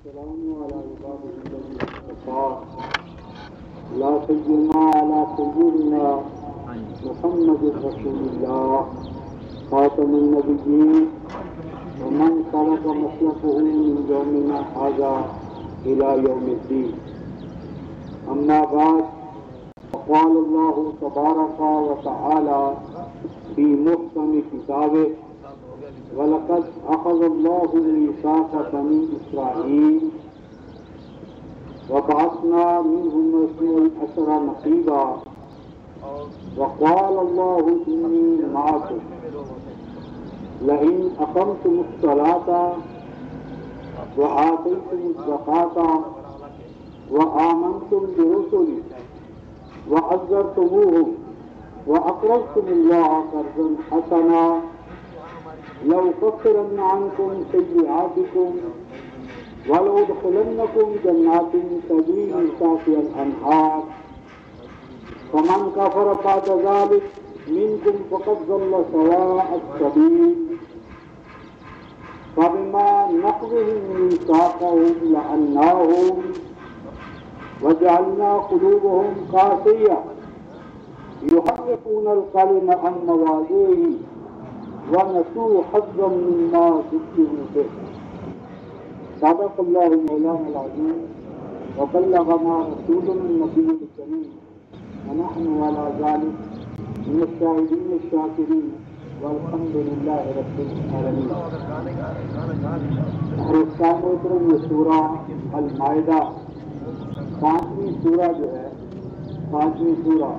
والسلام على عباده الذين اصطفى لا سيما على سيدنا محمد رسول الله خاتم النبيين ومن سلك مسلكه من يومنا هذا إلى يوم الدين. أما بعد، فقال الله تبارك وتعالى في محكم كتابه: وَلَقَدْ أَخَذَ اللَّهُ مِيثَاقَ بَنِي إِسْرَائِيلَ وَبَعَثْنَا مِنْهُمْ اثْنَيْ عَشَرَ نَقِيبًا وَقَالَ اللَّهُ إِنِّي مَعَكُمْ لَئِنْ أَقَمْتُمُ الصَّلَاةَ وَآتَيْتُمُ الزَّكَاةَ وَآمَنْتُمْ بِرُسُلِي وَعَزَّرْتُمُوهُمْ وَأَقْرَضْتُمُ اللَّهَ قَرْضًا حَسَنًا لَأُكَفِّرَنَّ عَنْكُمْ سَيِّئَاتِكُمْ وَلَأُدْخِلَنَّكُمْ جَنَّاتٍ تَجْرِي مِنْ تَحْتِهَا الْأَنْهَارُ فَمَنْ كَفَرَ بَعْدَ ذَلِكَ مِنْكُمْ فَقَدْ ضَلَّ سَوَاءَ السَّبِيلِ فَبِمَا نَقْضِهِمْ مِيثَاقَهُمْ لَعَنَّاهُمْ وَجَعَلْنَا قُلُوبَهُمْ قَاسِيَةً يُحَرِّفُونَ الْكَلِمَ عَنْ مَوَاضِعِهِ وَنَسُوا حَظًّا مِّمَّا ذُكِّرُوا بِهِ. صدق اللہ مولانا العظیم وبلغنا رسولنا النبی الکریم ونحن على ذلك من الشاہدین الشاکرین والحمد للہ رب العالمین. دوستان محترم، یہ سورہ المائدہ پانچویں سورہ جو ہے، پانچویں سورہ،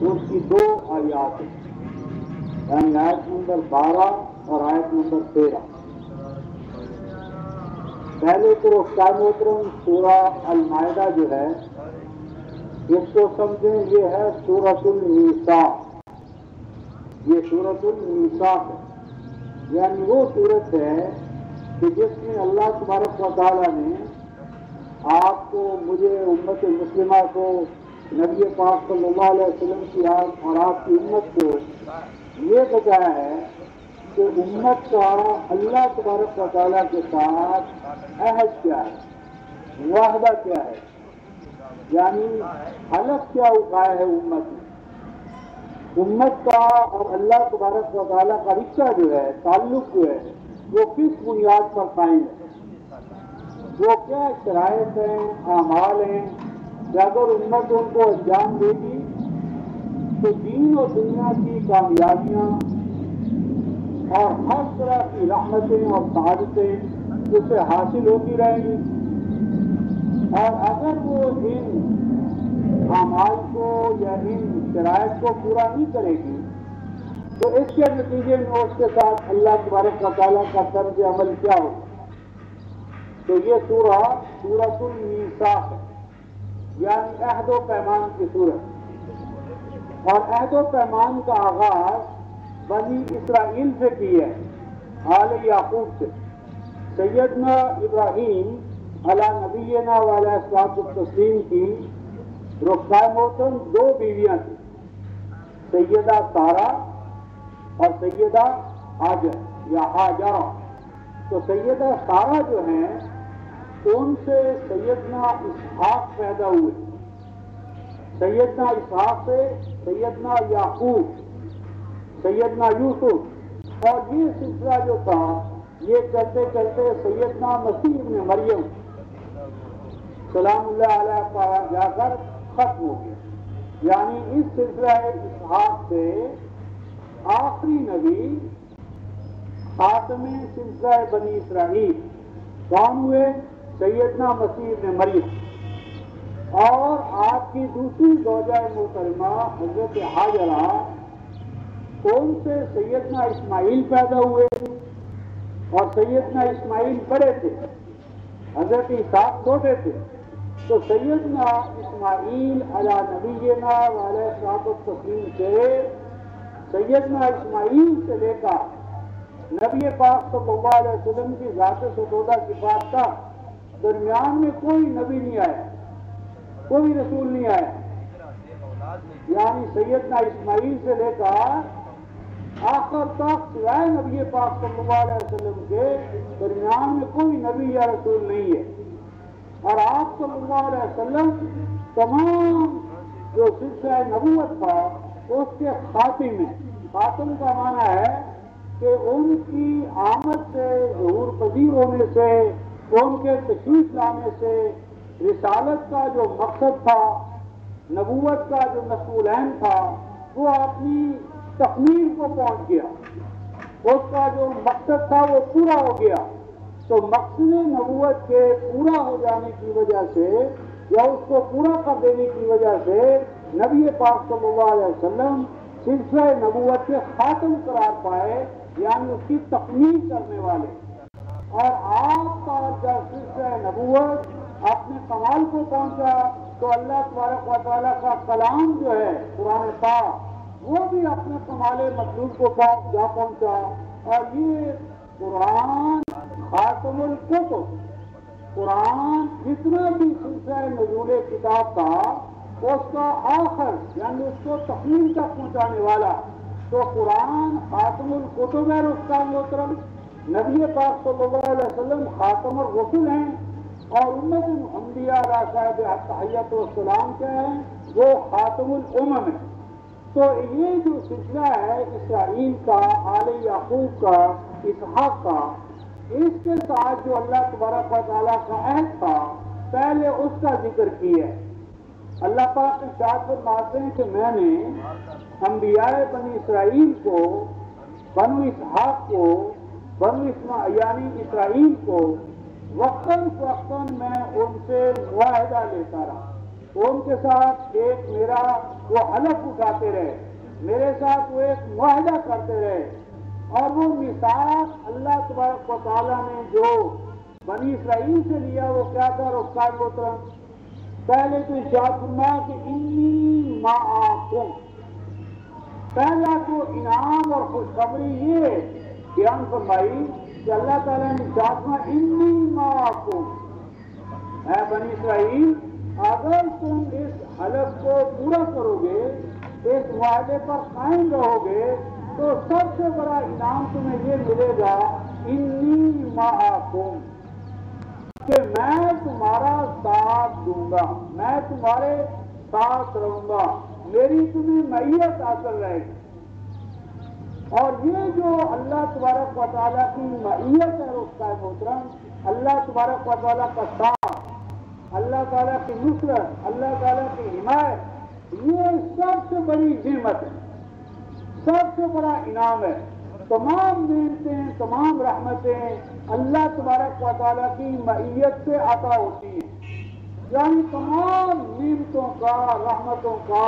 اس کی دو آیات ہیں، یعنی آیت نمبر 12 اور آیت نمبر 13. پہلے تو محترم سورہ المائدہ جو ہے اس کو سمجھیں، یہ ہے سورۃ النساء. یہ سورۃ النساء ہے، یعنی وہ سورت ہے کہ جس میں اللہ تبارک و تعالیٰ نے آپ کو، مجھے، امت مسلمہ کو، نبی پاک صلی اللہ علیہ وسلم کی اور آپ کی امت کو یہ بتایا ہے کہ امت کا اللہ تبارک و تعالیٰ کے ساتھ عہد کیا ہے، معاہدہ کیا ہے، یعنی حلف کیا اٹھایا ہے امت کا اور اللہ تبارک و تعالیٰ کا رشتہ جو ہے، تعلق جو ہے، وہ کس بنیاد پر قائم ہے، وہ کیا شرائط ہیں، اعمال ہیں کہ اگر امت ان کو انجام دے گی تو دین و دنیا کی کامیابیاں اور ہر طرح کی رحمتیں اور سعادتیں اسے حاصل ہوتی رہیں گی. اور اگر وہ ان اعمال کو یا ان شرائط کو پورا نہیں کرے گی تو اس کے نتیجے میں اس کے ساتھ اللہ تبارک و تعالیٰ کا طرز عمل کیا ہوگا. تو یہ سورہ سورۃ النساء ہے، یعنی عہد و پیمان کی صورت. اور عہد و پیمان کا آغاز بنی اسرائیل سے کی ہے، آل یعقوب سے. سیدنا ابراہیم علی نبینا وعلیہ الصلوۃ والتسلیم کی رخصائے محترم دو بیویاں تھیں، سیدہ سارہ اور سیدہ ہاجر یا ہاجرہ. تو سیدہ سارہ جو ہیں ان سے سیدنا اسحاق پیدا ہوئے، سیدنا اسحاق سے سیدنا یعقوب، سیدنا یوسف، اور یہ سلسلہ جو تھا یہ چلتے چلتے سیدنا مسیح ابن مریم سلام اللہ علیہ پایا جا کر ختم ہو گیا. یعنی اس سلسلہ اسحاق سے آخری نبی خاتم سلسلہ بنی اسرائیل کون ہوئے؟ سیدنا مسیح ابن مریم. اور آپ کی دوسری زوجہ محترمہ حضرت ہاجرہ، ان سے سیدنا اسماعیل پیدا ہوئے، اور سیدنا اسماعیل بڑے تھے، حضرت اسحاق چھوٹے تھے. تو سیدنا اسماعیل علی نبینا وعلیہ الصلوۃ والتسلیم سے، سیدنا اسماعیل سے لے کر نبی پاک صلی اللہ علیہ وسلم کی ذات ستودہ صفات تک درمیان میں کوئی نبی نہیں آیا، کوئی رسول نہیں آیا. یعنی سیدنا اسماعیل سے لے کر آخر تک سوائے نبی پاک صلی اللہ علیہ وسلم کے درمیان میں کوئی نبی یا رسول نہیں ہے. اور آپ صلی اللہ علیہ وسلم تمام جو سلسلہ نبوت تھا اس کے خاتم میں، خاتم کا معنی ہے کہ ان کی آمد سے، ظہور پذیر ہونے سے، ان کے تشریف لانے سے رسالت کا جو مقصد تھا، نبوت کا جو مسئولین تھا، وہ اپنی تکمیل کو پہنچ گیا. اس کا جو مقصد تھا وہ پورا ہو گیا. تو مقصد نبوت کے پورا ہو جانے کی وجہ سے یا اس کو پورا کر دینے کی وجہ سے نبی پاک صلی اللہ علیہ وسلم سلسلہ نبوت کے خاتم قرار پائے، یعنی اس کی تکمیل کرنے والے. اور آپ کا جب سلسلہ نبوت اپنے کمال کو پہنچا تو اللہ تبارک و تعالیٰ کا کلام جو ہے قرآن پاک، وہ بھی اپنے کمال مطلوب کو جا پہنچا. اور یہ قرآن خاتم الکتب، قرآن جتنا بھی سلسلہ نزول کتاب تھا اس کا آخر، یعنی اس کو تکمیل تک پہنچانے والا. تو قرآن خاتم الکتب ہے رستاء محترم، نبی پاک صلی اللہ علیہ وسلم خاتم الرسل ہیں، اور امت محمدیہ علیہ صاحب تحیت والسلام کیا ہیں؟ وہ خاتم الامم ہے. تو یہ جو سلسلہ ہے اسرائیل کا، آل یعقوب کا، اسحاق کا، اس کے ساتھ جو اللہ تبارک و تعالیٰ کا عہد تھا پہلے اس کا ذکر کیا ہے. اللہ پاک ارشاد فرماتے ہیں کہ میں نے انبیاء بنی اسرائیل کو، بنو اسحاق کو، یعنی اسرائیل کو وقتاً فوقتاً میں ان سے معاہدہ لیتا رہا. ان کے ساتھ ایک میرا وہ حلف اٹھاتے رہے، میرے ساتھ وہ ایک معاہدہ کرتے رہے. اور وہ میثاق اللہ تبارک و تعالیٰ نے جو بنی اسرائیل سے لیا وہ کیا تھا رستاء محترم؟ پہلے تو ارشاد فرمایا کہ انی معکم. پہلا تو انعام اور خوشخبری یہ بیان فرمائی کہ اللہ تعالیٰ نے ارشاد فرمایا انی معکم، اے بنی اسرائیل اگر تم اس حلف کو پورا کرو گے، اس وعدے پر قائم رہو گے، تو سب سے بڑا انعام تمہیں یہ ملے گا انی معکم، کہ میں تمہارا ساتھ دوں گا، میں تمہارے ساتھ رہوں گا، میری تمہیں معیت حاصل رہے گی. اور یہ جو اللہ تبارک و تعالیٰ کی معیت ہے اس کا محترم، اللہ تبارک و تعالیٰ کا ساتھ، اللہ تعالیٰ کی نصرت، اللہ تعالیٰ کی حمایت، یہ سب سے بڑی نعمت ہے، سب سے بڑا انعام ہے. تمام نعمتیں، تمام رحمتیں اللہ تبارک و تعالیٰ کی معیت سے عطا ہوتی ہیں. یعنی تمام نعمتوں کا، رحمتوں کا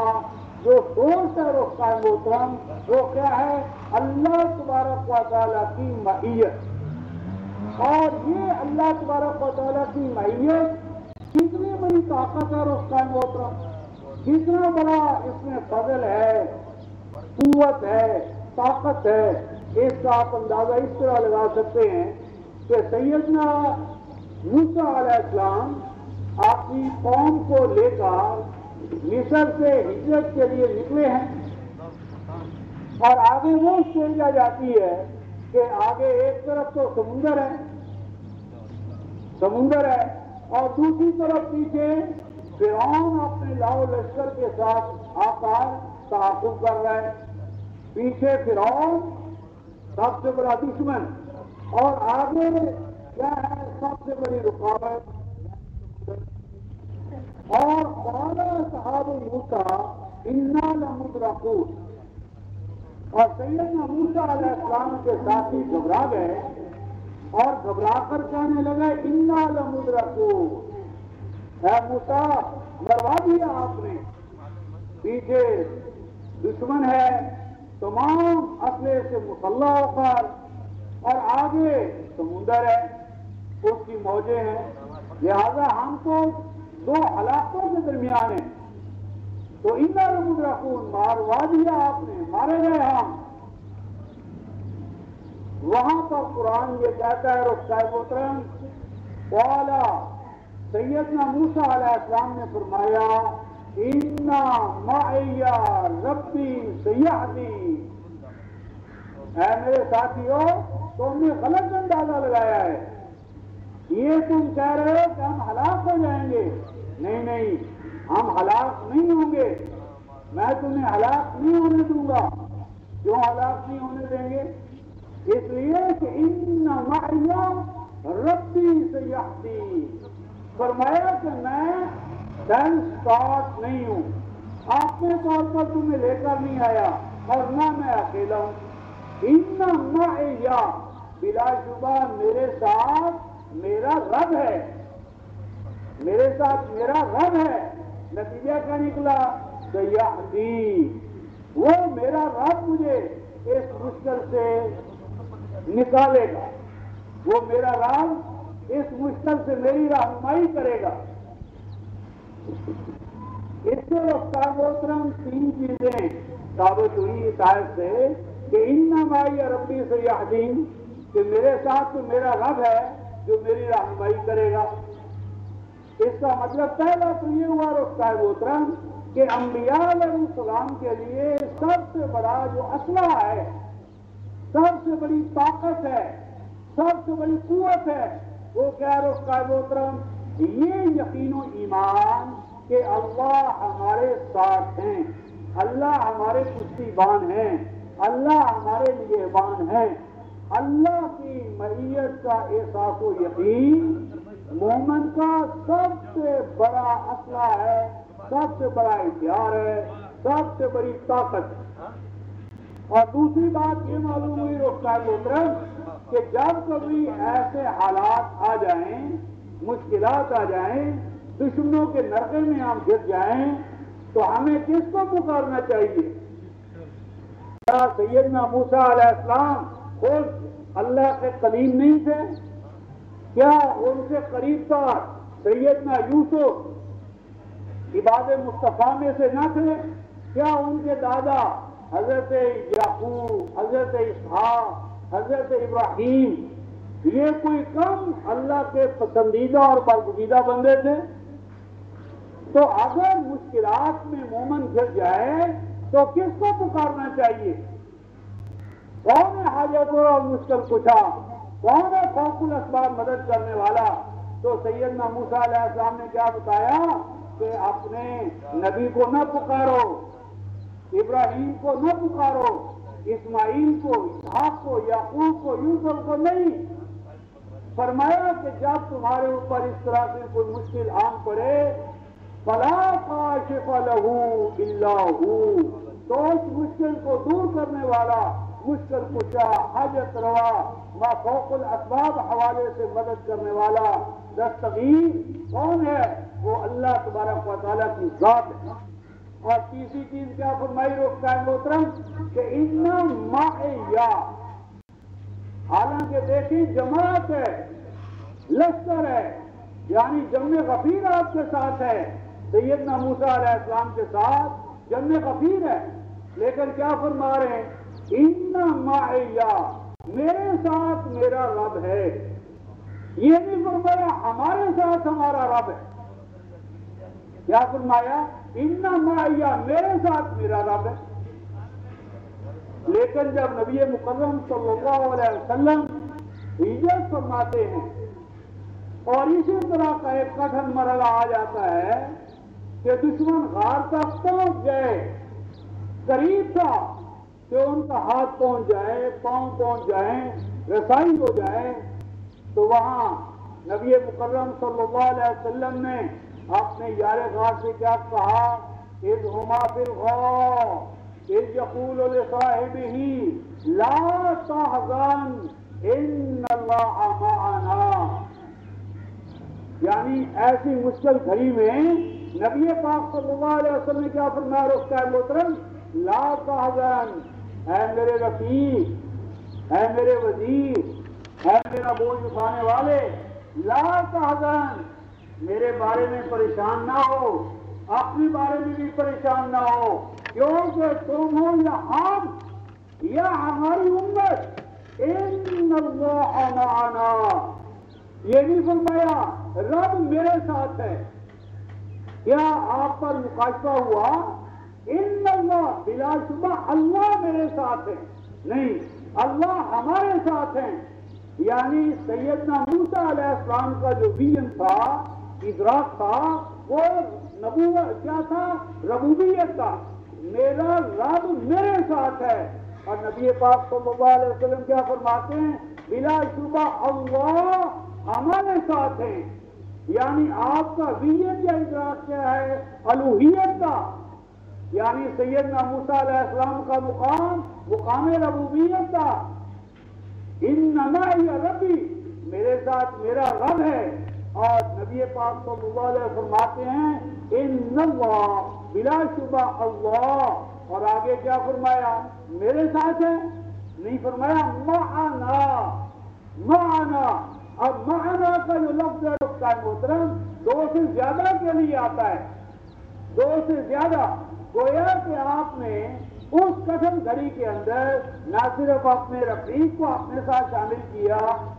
جو سورس ہے رستاء محترم وہ کیا ہے؟ اللہ تبارک و تعالیٰ کی معیت. اور یہ اللہ تبارک و تعالیٰ کی معیت کتنی بڑی طاقت ہے رستاء محترم، کتنا بڑا اس میں فضل ہے، قوت ہے، طاقت ہے. اس کا آپ اندازہ اس طرح لگا سکتے ہیں کہ سیدنا موسیٰ علیہ السلام اپنی قوم کو لے کر مصر سے ہجرت کے لیے نکلے ہیں، اور آگے وہ اسٹیج آ جاتی ہے کہ آگے ایک طرف تو سمندر ہے اور دوسری طرف پیچھے فرعون اپنے لاؤ لشکر کے ساتھ آ کر تعاقب کر رہا ہے. پیچھے فرعون سب سے بڑا دشمن، اور آگے کیا ہے سب سے بڑی رکاوٹ. اور قال اصحاب موسیٰ انا لمدرکون، اور سیدنا موسیٰ علیہ السلام کے ساتھی گھبرا گئے اور گھبرا کر کہنے لگے انا لمدرکون، اے موسیٰ مروا دیا آپ نے، پیچھے دشمن ہے تمام اسلحے سے مسلح ہو کر، اور آگے سمندر ہے اس کی موجیں ہیں، لہذا ہم تو دو ہلاکتوں کے درمیان ہیں. تو انا لمدرکون، ماروا دیا آپ نے، مارے گئے ہم. وہاں پر قرآن یہ کہتا ہے رستاء محترم، قال سیدنا موسیٰ علیہ السلام نے فرمایا انا معی ربی سیہدین، اے میرے ساتھیو تم نے غلط اندازہ لگایا ہے، یہ تم کہہ رہے ہو کہ ہم ہلاک ہو جائیں گے، نہیں نہیں، ہم ہلاک نہیں ہوں گے، میں تمہیں ہلاک نہیں ہونے دوں گا۔ کیوں ہلاک نہیں ہونے دیں گے؟ اس لیے کہ ان معی ربی سیہدین، فرمایا کہ میں سیلف اسٹارٹ نہیں ہوں، اپنے طور پر تمہیں لے کر نہیں آیا اور نہ میں اکیلا ہوں۔ ان معی، بلا شبہ میرے ساتھ میرا رب ہے، میرے ساتھ میرا رب ہے۔ نتیجہ کیا نکلا؟ سیہدین، وہ میرا رب مجھے اس مشکل سے نکالے گا، وہ میرا رب اس مشکل سے میری رہنمائی کرے گا۔ اس سے رفتار محترم تین چیزیں ثابت ہوئی اس آیت سے کہ ان معی ربی سیہدین، کہ میرے ساتھ تو میرا رب ہے جو میری رہنمائی کرے گا۔ اس کا مطلب پہلا تو یہ ہوا رفتار محترم کہ انبیاء علیہ السلام کے لیے سب سے بڑا جو اسلحہ ہے، سب سے بڑی طاقت ہے، سب سے بڑی قوت ہے، وہ کیا رفتار محترم؟ یہ یقین و ایمان کہ اللہ ہمارے ساتھ ہیں، اللہ ہمارے پشتیبان ہیں، اللہ ہمارے نگہبان ہیں۔ اللہ کی معیت کا احساس و یقین مومن کا سب سے بڑا اسلحہ ہے، سب سے بڑا ہتھیار ہے، سب سے بڑی طاقت ہے۔ اور دوسری بات یہ معلوم ہوئی رفتار محترم کہ جب کبھی ایسے حالات آ جائیں، مشکلات آ جائیں، دشمنوں کے نرغے میں ہم گر جائیں، تو ہمیں کس کو پکارنا چاہیے؟ کیا سیدنا موسیٰ علیہ السلام خود اللہ کے کلیم نہیں تھے؟ کیا ان سے قریب تھا سیدنا یوسف عباد مصطفیٰ میں سے نہ تھے؟ کیا ان کے دادا حضرت یعقوب، حضرت اسحاق، حضرت ابراہیم یہ کوئی کم اللہ کے پسندیدہ اور برگزیدہ بندے تھے؟ تو اگر مشکلات میں مومن گر جائے تو کس کو پکارنا چاہیے؟ کون ہے حاجت اور مشکل کشا؟ کون ہے فوق الاسباب مدد کرنے والا؟ تو سیدنا موسیٰ علیہ السلام نے کیا بتایا کہ اپنے نبی کو نہ پکارو، ابراہیم کو نہ پکارو، اسماعیل کو، اسحاق کو، یعقوب کو، یوسف کو نہیں۔ فرمایا کہ جب تمہارے اوپر اس طرح سے کوئی مشکل آن پڑے، فَلَا كَاشِفَ لَهُ إِلَّا هُوَ، تو اس مشکل کو دور کرنے والا، مشکل کشا، حاجت روا، ما فوق الاسباب حوالے سے مدد کرنے والا دستگیر کون ہے؟ وہ اللہ تبارک و تعالیٰ کی ذات ہے۔ اور تیسری چیز کیا فرمائی رفتار محترم کہ ان معی، حالانکہ دیکھیں جماعت ہے، لشکر ہے، یعنی جمع غفیر آپ کے ساتھ ہے، سیدنا موسیٰ علیہ السلام کے ساتھ جمع غفیر ہے، لیکن کیا فرما رہے ہیں؟ ان معی، میرے ساتھ میرا رب ہے۔ یہ نہیں فرمایا ہمارے ساتھ ہمارا رب ہے، کیا فرمایا؟ ان معی، میرے ساتھ میرا رب ہے۔ لیکن جب نبی مکرم صلی اللہ علیہ وسلم ہجرت فرماتے ہیں اور اسی طرح کا ایک کٹھن مرحلہ آ جاتا ہے کہ دشمن غار تک پہنچ گئے، قریب تھا کہ ان کا ہاتھ پہنچ جائے، پاؤں پہنچ جائیں، رسائی ہو جائے، تو وہاں نبی مکرم صلی اللہ علیہ وسلم نے اپنے یار غار سے کیا کہا؟ اذ ہما فی الغار اذ یقول لصاحبہ لا تحزن ان اللہ معنا، یعنی ایسی مشکل گھڑی میں نبی پاک صلی اللہ علیہ وسلم نے کیا فرمایا رفتار محترم؟ لا تحزن، اے میرے رفیق، اے میرے وزیر، اے میرا بوجھ اٹھانے والے، لا تحزن، میرے بارے میں پریشان نہ ہو، اپنے بارے میں بھی پریشان نہ ہو، کیونکہ تم ہو یا ہم یا ہماری امت، ان اللہ معنا، یہ نہیں فرمایا رب میرے ساتھ ہے۔ کیا آپ پر مقاشفہ ہوا؟ ان اللہ، بلا شبہ اللہ میرے ساتھ ہے؟ نہیں، اللہ ہمارے ساتھ ہیں، یعنی سیدنا موسیٰ علیہ السلام کا جو ویژن تھا، ادراک تھا، وہ نبوت کیا تھا؟ ربوبیت کا، میرا رب میرے ساتھ ہے۔ اور نبی پاک صلی اللہ علیہ وسلم کیا فرماتے ہیں؟ بلا شبہ اللہ ہمارے ساتھ ہیں، یعنی آپ کا ویژن یا ادراک کیا ہے؟ الوہیت کا، یعنی سیدنا موسیٰ علیہ السلام کا مقام ربوبیت کا، انما یا ربی، میرے ساتھ میرا رب ہے۔ اور نبی پاک صلی اللہ علیہ وسلم فرماتے ہیں ان اللہ، بلا شبہ اللہ، اور آگے کیا فرمایا؟ میرے ساتھ ہے، نہیں فرمایا معنا، معنا۔ اب معنا کا جو لفظ ہے اس کا محترم دو سے زیادہ کے لیے آتا ہے، دو سے زیادہ، گویا کہ آپ نے اس قسم گھڑی کے اندر نہ صرف اپنے رفیق کو اپنے ساتھ شامل کیا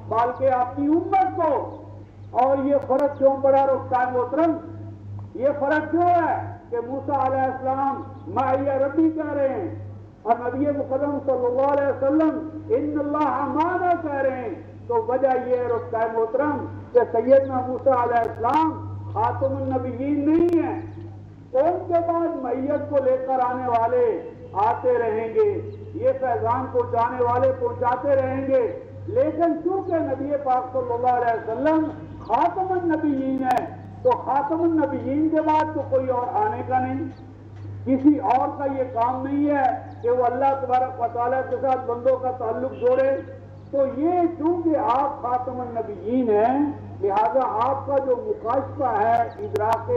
بلکہ اپنی امت کو۔ اور یہ فرق کیوں پڑا رخصان محترم؟ یہ فرق کیوں ہے کہ موسیٰ علیہ السلام معیہ ربی کہہ رہے ہیں اور نبی مقدم صلی اللہ علیہ وسلم ان اللہ معنا کہہ رہے ہیں؟ تو وجہ یہ ہے رخصان محترم کہ سیدنا موسیٰ علیہ السلام خاتم النبیین نہیں ہیں، ان کے بعد معیت کو لے کر آنے والے آتے رہیں گے، یہ پیغام پہنچانے والے پہنچاتے رہیں گے، لیکن چونکہ نبی پاک صلی اللہ علیہ وسلم خاتم النبیین ہے تو خاتم النبیین کے بعد تو کوئی اور آنے کا نہیں، کسی اور کا یہ کام نہیں ہے کہ وہ اللہ تبارک و تعالیٰ کے ساتھ بندوں کا تعلق جوڑے۔ تو یہ چونکہ آپ خاتم النبیین ہیں لہذا آپ کا جو مکاشفہ ہے، ادراک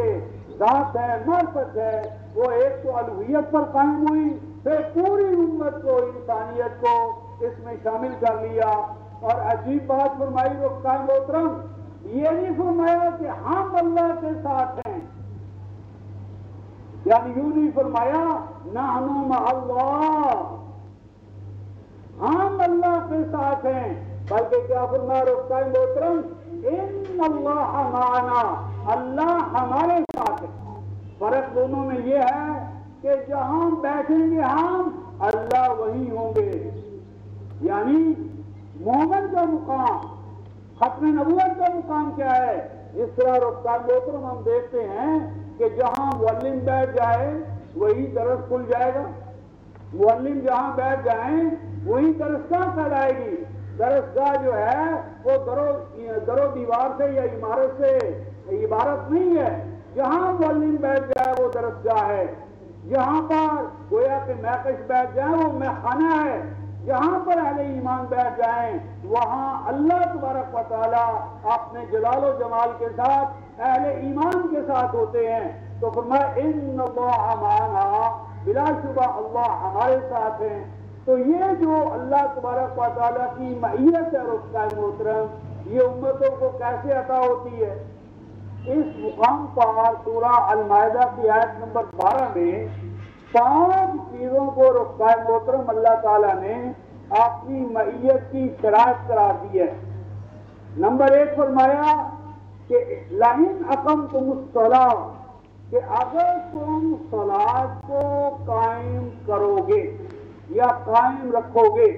ذات ہے، معرفت ہے، وہ ایک تو الوہیت پر قائم ہوئی، پھر پوری امت کو، انسانیت کو اس میں شامل کر لیا۔ اور عجیب بات فرمائی رخصان محترم، یہ نہیں فرمایا کہ ہم اللہ کے ساتھ ہیں، یعنی یوں نہیں فرمایا نحن مع اللہ، ہم اللہ کے ساتھ ہیں، بلکہ کیا فرمایا رخصان محترم؟ ان اللہ معنا، اللہ ہمارے ساتھ ہے۔ فرق دونوں میں یہ ہے کہ جہاں بیٹھیں گے ہم، اللہ وہیں ہوں گے، یعنی مومن کا مقام، ختم نبوت کا مقام کیا ہے؟ اس طرح رخصان محترم ہم دیکھتے ہیں کہ جہاں معلم بیٹھ جائے وہی درس کھل جائے گا، معلم جہاں بیٹھ جائیں وہی درسگاہ کہلائے گی۔ درسگاہ جو ہے وہ در و دیوار سے یا عمارت سے عبارت نہیں ہے، جہاں معلم بیٹھ جائے وہ درسگاہ ہے، جہاں پر گویا کہ محقش بیٹھ جائیں وہ میخانہ ہے، جہاں پر اہل ایمان بیٹھ جائیں وہاں اللہ تبارک و تعالیٰ اپنے جلال و جمال کے ساتھ اہل ایمان کے ساتھ ہوتے ہیں۔ تو فرمایا ان اللہ معنا، بلا شبہ اللہ ہمارے ساتھ ہیں۔ تو یہ جو اللہ تبارک و تعالیٰ کی معیت ہے رخصان محترم، یہ امتوں کو کیسے عطا ہوتی ہے؟ اس مقام پر سورہ المائدہ کی آیت نمبر 12 میں 5 چیزوں کو رخصان محترم اللہ تعالیٰ نے اپنی معیت کی شرائط قرار دی ہے۔ نمبر 1 فرمایا کہ لَإِنْ أَقَمْتُمُ الصَّلَاةَ، کہ اگر تم صلاۃ کو قائم کرو گے یا قائم رکھو گے،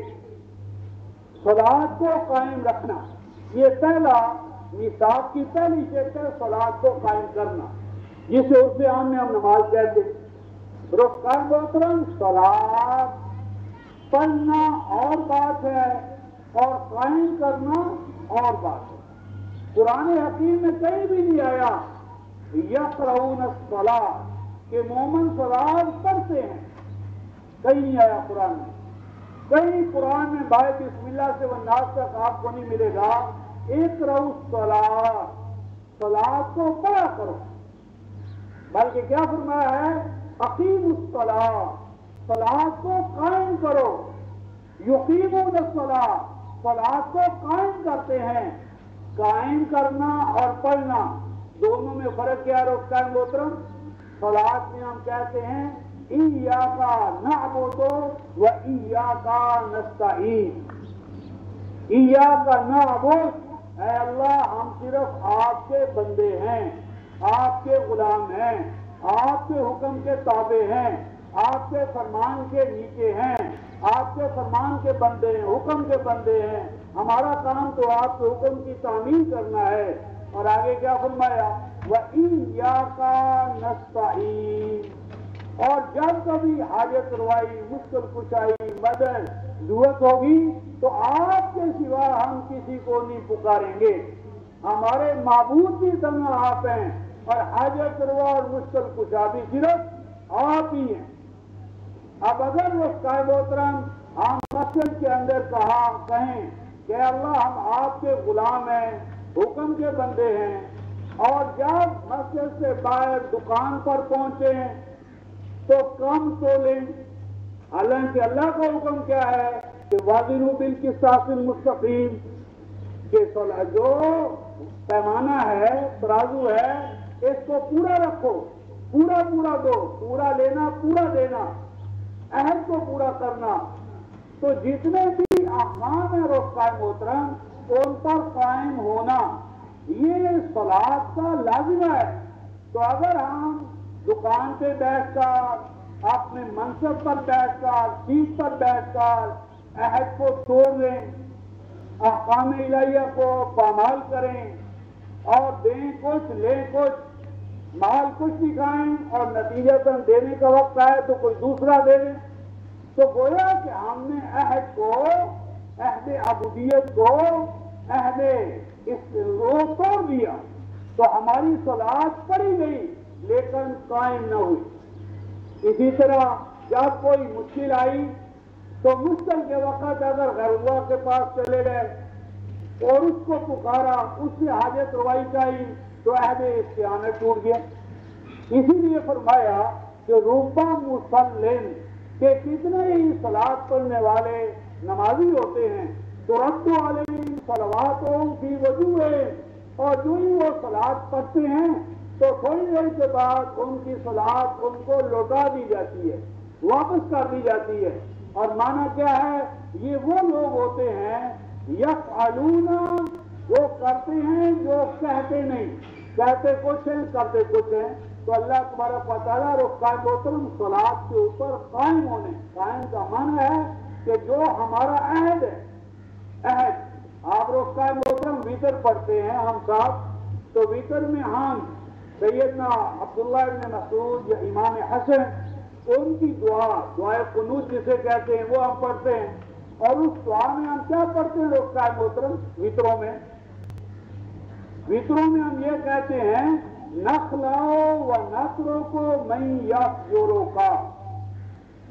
صلاۃ کو قائم رکھنا یہ پہلا نصاب کی پہلی شرط ہے، صلاۃ کو قائم کرنا، جسے عرف عام میں ہم نماز کہتے ہیں۔ رخصان محترم صلاۃ پڑھنا اور بات ہے اور قائم کرنا اور بات ہے۔ قرآن حکیم میں کہیں بھی نہیں آیا یقرؤون الصلاۃ کہ مومن صلاۃ پڑھتے ہیں، کہیں نہیں آیا قرآن میں۔ کہیں قرآن میں بھائی بسم اللہ سے والناس تک آپ کو نہیں ملے گا اقرؤوا الصلاۃ، صلاۃ کو پڑھا کرو، بلکہ کیا فرمایا ہے؟ اقیموا الصلاۃ، صلاۃ کو قائم کرو، یقیمون الصلاۃ، صلاۃ کو قائم کرتے ہیں۔ قائم کرنا اور پڑھنا دونوں میں فرق کیا ہے رخصان محترم؟ صلاۃ میں ہم کہتے ہیں ایاک نعبد و ایاک نستعین، ایاک نعبد، اے اللہ ہم صرف آپ کے بندے ہیں، آپ کے غلام ہیں، آپ کے حکم کے تابع ہیں، آپ کے فرمان کے نیچے ہیں، آپ کے فرمان کے بندے ہیں، حکم کے بندے ہیں، ہمارا کام تو آپ کے حکم کی تعمیل کرنا ہے۔ اور آگے کیا فرمایا؟ وَإِيَّاكَ نَسْتَعِينُ، اور جب کبھی حاجت روائی، مشکل کشائی، مدد ضرورت ہوگی تو آپ کے سوا ہم کسی کو نہیں پکاریں گے، ہمارے معبود بھی تنہا آپ ہیں، اور حاجت روا اور مشکل کشا بھی صرف آپ ہی ہیں۔ اب اگر وہ صاحب محترم ہم مسجد کے اندر کہیں کہ اللہ ہم آپ کے غلام ہیں، حکم کے بندے ہیں، اور جب مسجد سے باہر دکان پر پہنچے تو کم تولیں، حالانکہ اللہ کا حکم کیا ہے کہ وازنوا بالقسطاس المستقیم، کہ جو پیمانہ ہے، ترازو ہے، اس کو پورا رکھو، پورا دو، پورا لینا، پورا دینا، عہد کو پورا کرنا۔ تو جتنے بھی احکام ہیں رفقائے محترم، ان پر قائم ہونا یہ صلاۃ کا لازمہ ہے۔ تو اگر ہم دکان پہ بیٹھ کر، اپنے منصب پر بیٹھ کر، سیٹ پر بیٹھ کر عہد کو توڑ لیں، احکام الہیہ کو پامال کریں، اور دیں کچھ لیں کچھ، مال کچھ دکھائیں، اور نتیجتاً دینے کا وقت آئے تو کوئی دوسرا دے دیں، تو گویا کہ ہم نے عہد کو، عہد عبودیت کو، عہد وہ توڑ دیا، تو ہماری صلاۃ پڑھی گئی لیکن قائم نہ ہوئی۔ اسی طرح جب کوئی مشکل آئی تو مشکل کے وقت اگر غیر اللہ کے پاس چلے گئے اور اس کو پکارا، اس سے حاجت روائی چاہیے، تو عہد استعانت ٹوٹ گیا۔ اسی لیے فرمایا کہ ربما مصلٍ، کہ کتنے ہی صلاۃ پڑھنے والے نمازی ہوتے ہیں، ترد علیہم صلواتہم فی وجوہہم، اور جو ہی وہ صلاۃ پڑھتے ہیں تو تھوڑی دیر کے بعد ان کی صلاۃ ان کو لوٹا دی جاتی ہے، واپس کر دی جاتی ہے۔ اور معنی کیا ہے؟ یہ وہ لوگ ہوتے ہیں یفعلون، وہ کرتے ہیں جو کہتے نہیں، کہتے کچھ ہیں کرتے کچھ ہیں۔ تو اللہ تبارک و تعالیٰ رفقائے محترم صلاۃ کے اوپر قائم ہونے، قائم کا معنی ہے کہ جو ہمارا عہد ہے، عہد آپ رفقائے محترم ویتر پڑھتے ہیں ہم صاحب، تو ویتر میں ہم سیدنا عبداللہ ابن مسعود یا امام حسن، ان کی دعائے قنوت جسے کہتے ہیں، وہ ہم پڑھتے ہیں، اور اس دعا میں ہم کیا پڑھتے ہیں رفقائے محترم؟ ویتروں میں ہم یہ کہتے ہیں نخلع و نترک من یفجرک،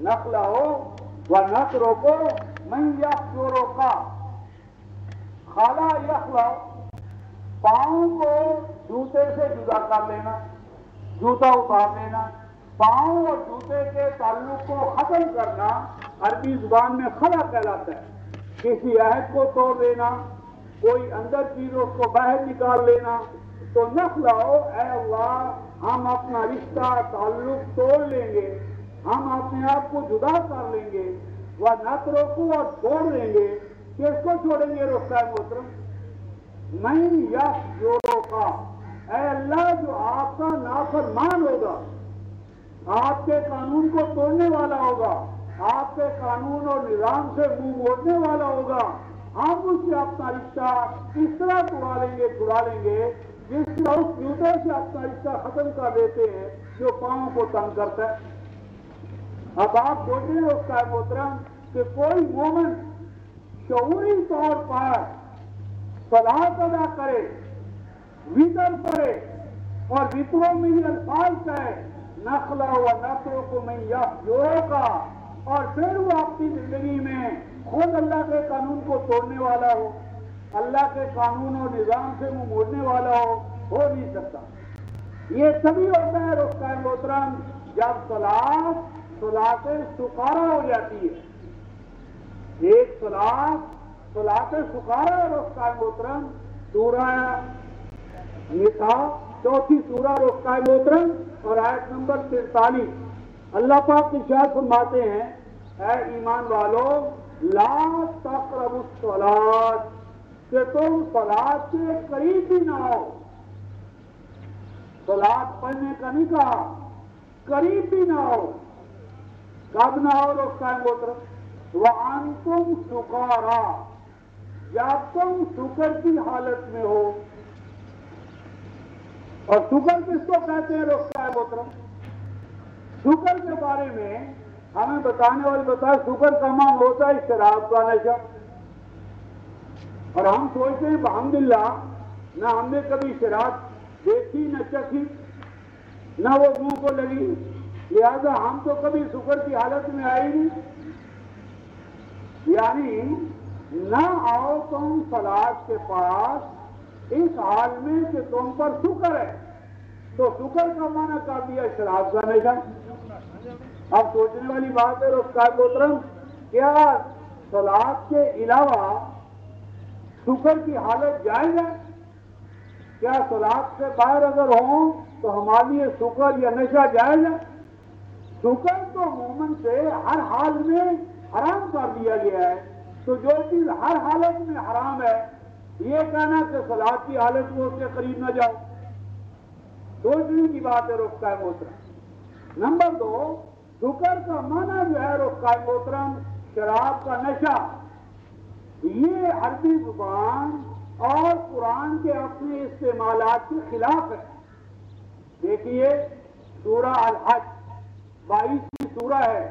نخلع و نترک من یفجرک، خلا یخلع، پاؤں کو جوتے سے جدا کر لینا، جوتا اتار لینا، پاؤں اور جوتے کے تعلق کو ختم کرنا عربی زبان میں خلا کہلاتا ہے۔ کسی عہد کو توڑ دینا، کوئی اندر چیز اس کو باہر نکال لینا، تو نخلعو، اے اللہ ہم اپنا رشتہ تعلق توڑ لیں گے، ہم اپنے آپ کو جدا کر لیں گے، وَنَتْرُکُ، اور چھوڑ لیں گے۔ کس کو چھوڑیں گے رفقائے محترم؟ مَن یفجرک، اے اللہ جو آپ کا نافرمان ہوگا، آپ کے قانون کو توڑنے والا ہوگا، آپ کے قانون اور نظام سے منہ موڑنے والا ہوگا، ہم اس سے اپنا رشتہ اس طرح چھڑا لیں گے جس طرح اس جوتے سے اپنا رشتہ ختم کر دیتے ہیں جو پاؤں کو تنگ کرتا ہے۔ اب آپ سوچیں ہیں رفقائے محترم کہ کوئی مومن شعوری طور پر صلاۃ ادا کرے، ویتر پڑھے، اور ویتروں میں یہ الفاظ کہے نخلع و نترک من یفجرک، اور پھر وہ اپنی زندگی میں خود اللہ کے قانون کو توڑنے والا ہو، اللہ کے قانون اور نظام سے منہ موڑنے والا ہو نہیں سکتا۔ یہ تبھی ہوتا ہے رفقائے محترم جب صلاۃ سکارا ہو جاتی ہے۔ ایک صلاۃ سکارا ہے رفقائے محترم، سورہ نساء، چوتھی سورہ رفقائے محترم، اور آیت نمبر 43، اللہ پاک ارشاد فرماتے ہیں اے ایمان والو لا تقربوا الصلاۃ، کہ تم صلاۃ کے قریب بھی نہ ہو۔ صلاۃ پڑھنے کا نہیں کہا، قریب بھی نہ ہو۔ کب نہ ہو رخصائے محترم؟ وَأَنْتُمْ سُقَارَىٰ، جب تم سکر کی حالت میں ہو. اور سکر کس کو کہتے ہیں رخصائے محترم؟ سکر کے بارے میں ہمیں بتانے والے بتایا سکر کا مان ہوتا ہے شراب کا نشہ. اور ہم سوچتے ہیں الحمدللہ نہ ہم نے کبھی شراب دیکھی نہ چکھی نہ وہ منہ کو لگی، لہذا ہم تو کبھی سکر کی حالت میں آئے نہیں. یعنی نہ آؤ تم صلاۃ کے پاس اس حال میں کہ تم پر سکر ہے. تو سکر کا معنی کر دیا شراب کا نشہ. اب سوچنے والی بات ہے رخصائے محترم، کیا صلاۃ کے علاوہ سکر کی حالت جائز ہے؟ کیا صلاۃ سے باہر اگر ہوں تو ہمارے لیے سکر یا نشہ جائز ہے؟ سکر تو مومن سے ہر حال میں حرام کر دیا گیا ہے. تو جو چیز ہر حالت میں حرام ہے، یہ کہنا کہ صلاۃ کی حالت میں اس کے قریب نہ جاؤ، سوچنے کی بات ہے رخصائے محترم. نمبر 2، سکر کا معنی جو ہے رخصائے محترم شراب کا نشہ، یہ عربی زبان اور قرآن کے اپنے استعمالات کے خلاف ہے. دیکھیے سورہ الحج 22 سورہ ہے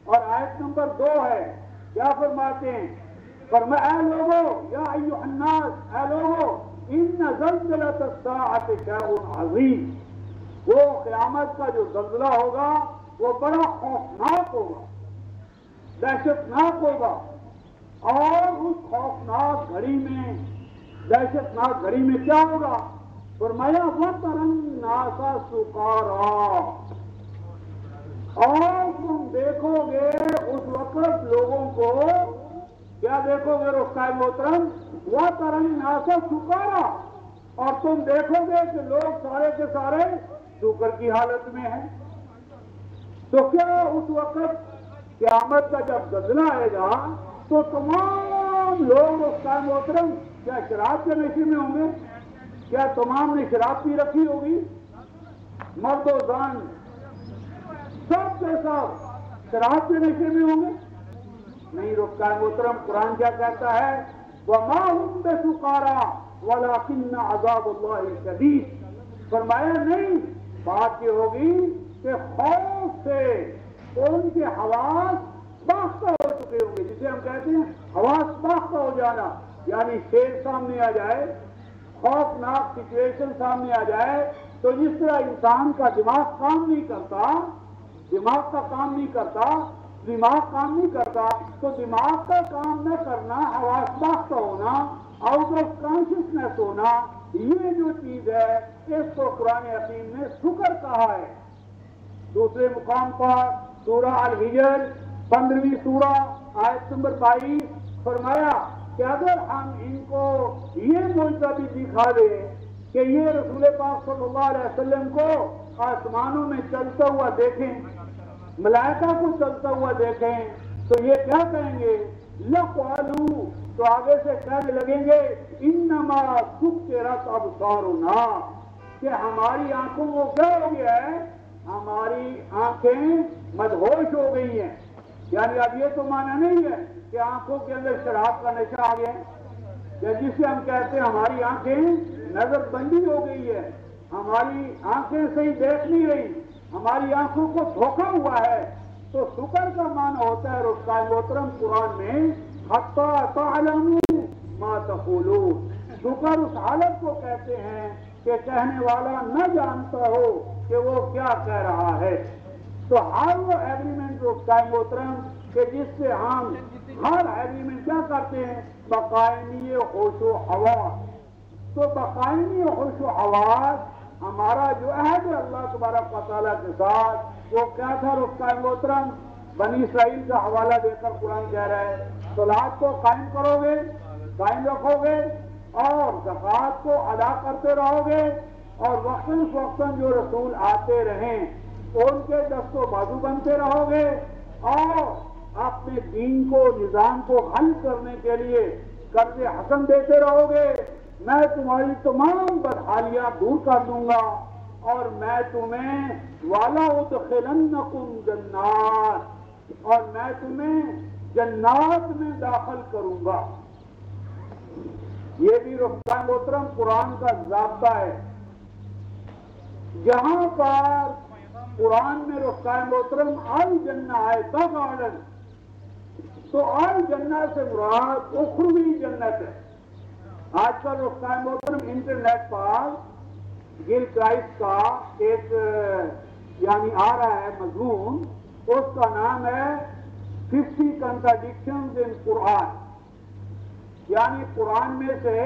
اور آیت نمبر 2 ہے. کیا فرماتے ہیں؟ فرمایا اے لوگو یا ایھا الناس، اے لوگو ان زلزلۃ الساعۃ شیء عظیم، وہ قیامت کا جو زلزلہ ہوگا وہ بڑا خوفناک ہوگا، دہشت ہوگا. اور اس خوفناک گھڑی میں، دہشتناک گھڑی میں کیا ہوگا؟ فرمایا وَتَرَى النَّاسَ سُقَارَىٰ، اور تم دیکھو گے اس وقت لوگوں کو، کیا دیکھو گے رخصائے محترم؟ وَتَرَى النَّاسَ سُقَارَىٰ، اور تم دیکھو گے کہ لوگ سارے کے سارے سکر کی حالت میں ہیں. تو کیا اس وقت قیامت کا جب زلزلہ آئے گا تو تمام لوگ رخصائے محترم کیا شراب کے نشے میں ہوں گے؟ کیا تمام نے شراب پی رکھی ہوگی؟ مرد و زن سب کے سب شراب کے نشے میں ہوں گے؟ نہیں رخصائے محترم، قرآن کیا کہتا ہے؟ وَمَا هُمْ بِسُقَارَىٰ وَلَٰكِنَّ عَذَابَ اللَّهِ شَدِيدٌ. فرمایا نہیں، بات یہ ہوگی کہ خوف سے ان کے حواس باختہ ہو چکے ہوں گے، جسے ہم کہتے ہیں حواس باختہ ہو جانا. یعنی شیر سامنے آ جائے، خوفناک سچویشن سامنے آ جائے تو جس طرح انسان کا دماغ کام نہیں کرتا، دماغ کا کام نہیں کرتا، دماغ کام نہیں کرتا، تو دماغ کا کام نہ کرنا، حواس باختہ ہونا، آؤٹ آف کانشیسنیس ہونا، یہ جو چیز ہے اس کو قرآن حکیم نے سکر کہا ہے. دوسرے مقام پر سورہ الحجر 15ویں سورہ آیت نمبر 22 فرمایا کہ اگر ہم ان کو یہ معجزہ بھی دکھا دیں کہ یہ رسول پاک صلی اللہ علیہ وسلم کو آسمانوں میں چلتا ہوا دیکھیں، ملائکہ کو چلتا ہوا دیکھیں، تو یہ کیا کہیں گے؟ لَقَالُوا، تو آگے سے کہنے لگیں گے اِنَّمَا سُكِّرَتْ أَبْصَارُنَا، کہ ہماری آنکھوں کو کیا ہو گیا ہے؟ ہماری آنکھیں مدہوش ہو گئی ہیں. یعنی اب یہ تو معنی نہیں ہے کہ آنکھوں کے اندر شراب کا نشہ آ گیا، یا جسے ہم کہتے ہیں ہماری آنکھیں نظر بندی ہو گئی ہے، ہماری آنکھیں صحیح دیکھ نہیں رہی، ہماری آنکھوں کو دھوکہ ہوا ہے. تو سکر کا معنی ہوتا ہے رخصائے محترم قرآن میں حَتَّىٰ تَعْلَمُوا مَا تَقُولُونَ. سکر اس حالت کو کہتے ہیں کہ کہنے والا نہ جانتا ہو کہ وہ کیا کہہ رہا ہے. تو ہر وہ ایگریمنٹ رخصائے محترم کہ جس سے ہم ہر ایگریمنٹ کیا کرتے ہیں؟ بقائمی ہوش و حواس. تو بقائمی ہوش و حواس ہمارا جو عہد ہے اللہ تبارک و تعالیٰ کے ساتھ وہ کیا تھا رخصائے محترم؟ بنی اسرائیل کا حوالہ دے کر قرآن کہہ رہا ہے صلاۃ کو قائم کرو گے، قائم رکھو گے، اور زکوٰۃ کو ادا کرتے رہو گے، اور وقتاً فوقتاً جو رسول آتے رہیں ان کے دست و بازو بنتے رہو گے، اور اپنے دین کو، نظام کو حل کرنے کے لیے قرض حسن دیتے رہو گے، میں تمہاری تمام بدحالیاں دور کر دوں گا، اور میں تمہیں وَلَأُدْخِلَنَّكُمْ جَنَّاتٍ، اور میں تمہیں جنات میں داخل کروں گا. یہ بھی رفقائے محترم قرآن کا ضابطہ ہے. جہاں پر قرآن میں رفقائے محترم الجنہ ہے دا گارڈن، تو الجنہ سے مراد اخروی جنت ہے. آج کل رفقائے محترم انٹرنیٹ پر گل کرائسٹ کا ایک یعنی آ رہا ہے مضمون، اس کا نام ہے 50 کنٹراڈکشنز ان قرآن. یعنی قرآن میں سے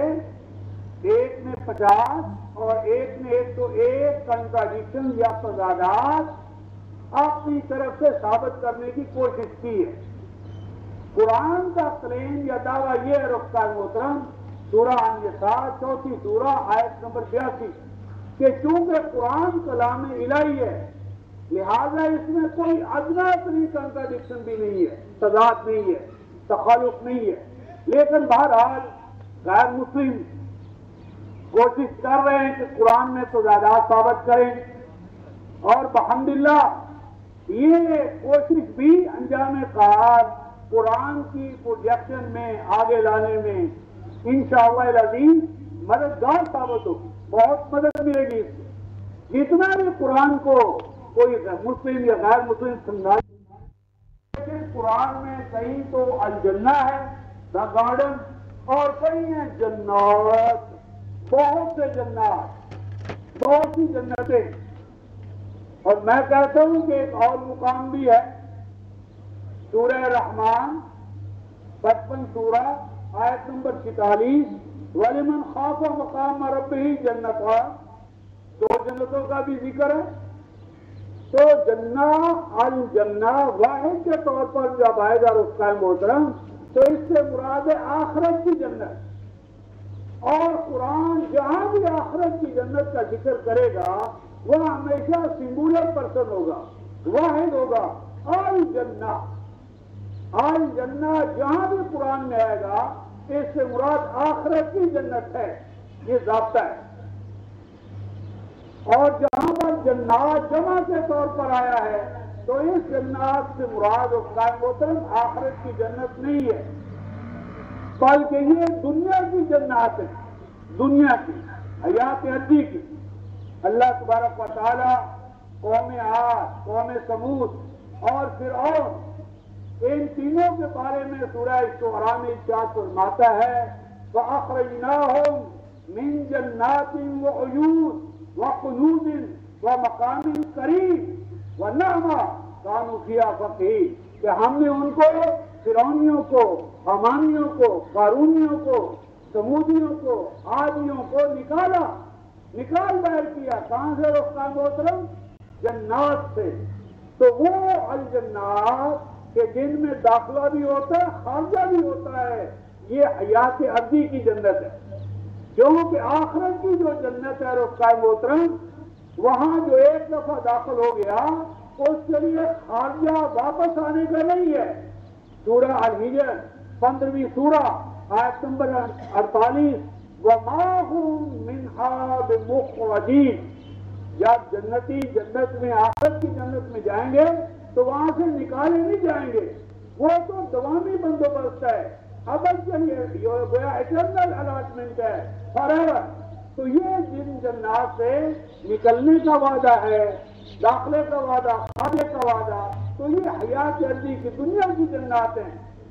ایک میں 50 اور ایک میں 101 کنٹراڈکشن یا تضادات اپنی طرف سے ثابت کرنے کی کوشش کی ہے. قرآن کا کلیم یا دعویٰ یہ ہے رفقائے محترم سورہ النساء 4 سورہ آیت نمبر 82 کہ چونکہ قرآن کلام الہی ہے لہذا اس میں کوئی ادنا ترین کنٹراڈکشن بھی نہیں ہے، تضاد نہیں ہے، تخالف نہیں ہے. لیکن بہرحال غیر مسلم کوشش کر رہے ہیں کہ قرآن میں تضادات ثابت کریں، اور بحمداللہ یہ کوشش بھی انجام کار قرآن کی پروجیکشن میں آگے لانے میں انشاءاللہ العزیز مددگار ثابت ہوگی. بہت مدد ملے گی اس سے. جتنا بھی قرآن کو کوئی مسلم یا غیر مسلم سمجھا، لیکن قرآن میں کہیں تو الجنہ ہے دا گارڈن، اور کہیں ہیں جنات، بہت سے جنات، بہت سی جنتیں. اور میں کہتا ہوں کہ ایک اور مقام بھی ہے سورہ رحمان 55 سورہ آیت نمبر 46 وَلِمَنْ خَافَ مَقَامَ رَبِّهِ جَنَّتَانِ، 2 جنتوں کا بھی ذکر ہے. تو جنہ الجنہ واحد کے طور پر جب آئے گا رفقائے محترم تو اس سے مراد ہے آخرت کی جنت. اور قرآن جہاں بھی آخرت کی جنت کا ذکر کرے گا وہ ہمیشہ سنگولر پرسن ہوگا، واحد ہوگا. الجنہ الجنہ جہاں بھی قرآن میں آئے گا اس سے مراد آخرت کی جنت ہے، یہ ضابطہ ہے. اور جہاں پر جنات جمع کے طور پر آیا ہے تو اس جنات سے مراد رفقائے محترم آخرت کی جنت نہیں ہے، بلکہ یہ دنیا کی جنات ہے، دنیا کی حیات ابدی کی. اللہ تبارک و تعالی قوم عاد، قوم ثمود اور فرعون ان تینوں کے بارے میں سورہ شعراء میں ارشاد فرماتا ہے فَأَخْرَجْنَاهُمْ مِنْ جَنَّاتٍ وَعُيُونٍ وَقُنُوزٍ وَمَقَامٍ كَرِيمٍ وَنَعْمَةٍ كَانُوا فِيهَا فَاكِهِينَ کہ ہم نے ان کو فرعونیوں کو، حمانیوں کو، قارونیوں کو، سمودیوں کو، عادیوں کو نکال باہر کیا. کہاں سے رفقائے محترم؟ جنات سے. تو وہ الجنات کہ جن میں داخلہ بھی ہوتا ہے خارجہ بھی ہوتا ہے، یہ حیات ابدی کی جنت ہے. کیونکہ آخرت کی جو جنت ہے رفقائے محترم وہاں جو ایک دفعہ داخل ہو گیا اس کے لیے خارجہ واپس آنے کا نہیں ہے. سورہ الحجر 15ویں سورہ آیت نمبر 48 وَمَا هُمْ مِنْهَا بِمُخْرَجِينَ جب جنتی جنت میں آخرت کی جنت میں جائیں گے تو وہاں سے نکالے نہیں جائیں گے، وہ تو دوامی بندوبست ہے، ابد چلیے گویا اٹرنل الاٹمنٹ ہے فارایور. تو یہ جن جنات سے نکلنے کا وعدہ ہے، داخلے کا وعدہ، خارجے کا وعدہ، تو یہ حیات ابدی کی دنیا کی جنات ہیں،